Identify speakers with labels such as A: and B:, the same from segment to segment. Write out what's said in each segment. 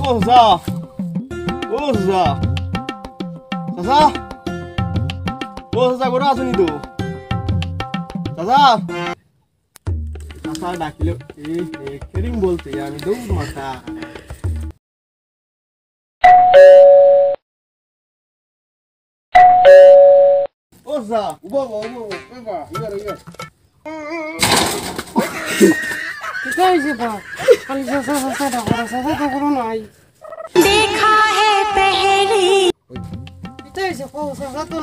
A: ওজা ওজা চাচা ও চাচা করে আসুনি তো চাচা চাচা ডাকিল কেরিং বলতে আমি দৌড় মাথা ওজা উবা উবা উবা ইয়ার ইয়ার
B: क्या है बा कल जैसा जैसा डकरा जैसा तो करो ना आई
C: देखा है पहली
B: कितना ऐसे को जैसा तो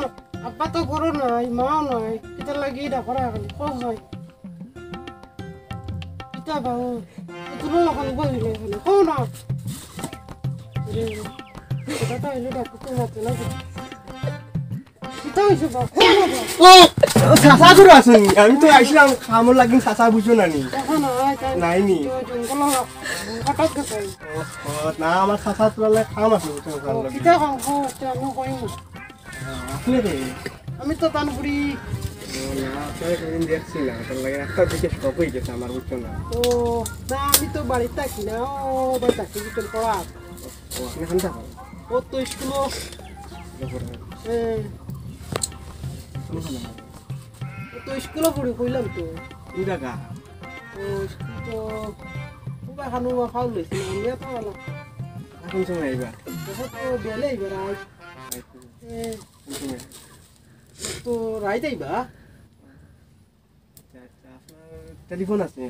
B: अब तो करो ना आई माँ ना आई कितना लगी डकरा कल को जाए कितना बा इतना लोग को ही ले को ना ये कितना तो इल्लू डक तो मत ना कितना ऐसे बा को ना बा
A: চাচা করে আসুনি আমি তো আইছিলাম খামর লাগিন চাচা বুঝো না নি
B: देखा ना आई
A: নাই নি
B: जंगल कटक के जाए
A: না আমার চাচা তোলালে খাম আছে
B: कितना काम को तेरे को ही
A: আসলে রে
B: আমি তো তানপুরি
A: না তোর কোন দেখছি না তোর লাগে একটা দিকে শক হয়ে গেছে আমার বুঝছো না
B: ও না আমি তো বাড়িতে থাকি না ও বাড়িতে থাকি তোর পড়া
A: ও আপনি খান থাকো
B: ও তো স্কুল ও তো স্কুলে পড়ি কইলাম তো
A: এই জায়গা
B: ও স্কুল তো পুরা খানো ফাউল হইছে না আমি তো ভালো
A: এখন সময় আইবা
B: বহুত তো বেলে এবার তো রাইত আইবা
A: আচ্ছা আপনার টেলিফোন আছে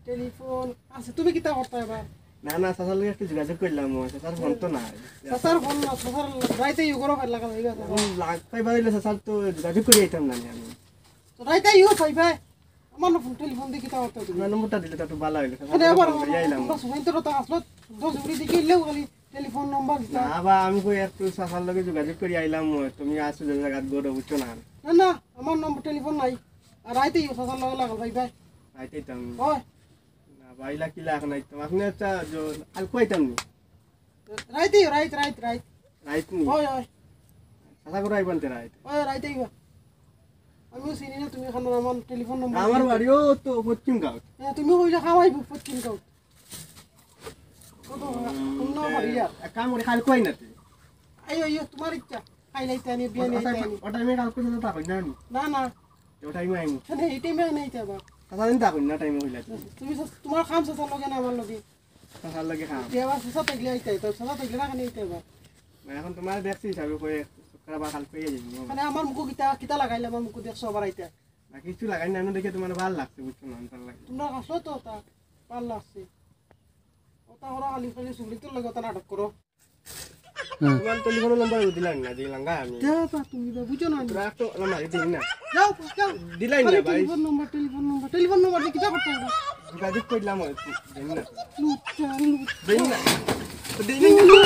B: টেলিফোন আছে তুমি কিতা করতে এবার
A: না না চাচার লগে একটু যোগাযোগ করলাম চাচার ফোন তো নাই
B: সাসার ফোন না সাসার রাইতে ইউ করো ফেল লাগা হইবা
A: এখন লাগ পাইবা দিলে চাচার তো যোগাযোগ করে আইতাম না আমি
B: তো রাইতে ইউ পাইবা আমার ফোন টেলিফোন দিয়ে কিতা করতে তুমি
A: আপনার নম্বরটা দিলে তো একটু ভালো হইলো
B: আরে আবার
A: আইলাম
B: সুমেন্দ্র তো আসলো 10 মিনিট দিকে ইলেও খালি টেলিফোন নাম্বার দিতা
A: না বা আমি কই একটু চাচার লগে যোগাযোগ করে আইলাম তুমি আসো যে জায়গা গড় বুঝছো না
B: না না আমার নম্বর টেলিফোন নাই আর রাইতে ইউ সাসার লাগা লাগাল ভাই ভাই
A: আইতাম
B: হয়
A: না বাইলা কিলা এখন আইতাম আপনি আচ্ছা আর কইতাম নি
B: রাইতে ইউ রাইত রাইত রাইত
A: রাইত নি
B: হয় হয়
A: চাচা করে আইবান তে রাইত
B: হয় রাইতে ইউ আমিও চিনি না তুমি খানো আমার টেলিফোন নম্বর
A: আমার বাড়িও তো পশ্চিম গাঁও
B: তুমি কইলা খাওয়াই পশ্চিম গাঁও কত অন্য হরিয়া
A: এক কাম করে খালি কই না তুই
B: আইও আইও তোমার ইচ্ছা খাইলাইতে আনি বিয়ে নিতে আনি
A: ওটা আমি কাল করে তা কই না
B: না না
A: ওটা আমি আইমু
B: মানে এই টাইমে নাইতে আবার
A: চাচা দিন তা কই না টাইম হইলা
B: তুমি তোমার কাম সাসার লগে না আমার লগে
A: চাচার লগে খাম
B: দেওয়া সাসা থাকলে আইতে তো সাসা থাকলে না খানি আইতে আবার
A: এখন তোমার দেখছি হিসাবে কই শুক্রবার কাল পেয়ে যাবি
B: মানে আমার মুখ কিতা কিতা লাগাইলে আমার মুখ দেখছো আবার আইতে
A: না কিছু লাগাই না দেখে তোমার ভালো লাগছে বুঝছো না তার লাগে
B: তোমরা আসলো তো তা ভাল লাগছে ওটা ওরা খালি খালি সুবিধার লগে ওটা নাটক করো
A: তোমার টেলিফোন নাম্বার দিলাম না দিলাম গা আমি
B: দেবা তুমি তো বুঝো না
A: তোরা তো নাম্বার দিই না
B: যাও যাও
A: দিলাই না ভাই
B: টেলিফোন নাম্বার দিয়ে কিতা করতে হবে
A: যোগাযোগ করলাম দিই না
B: লুচ্চা
A: দিই না দিই না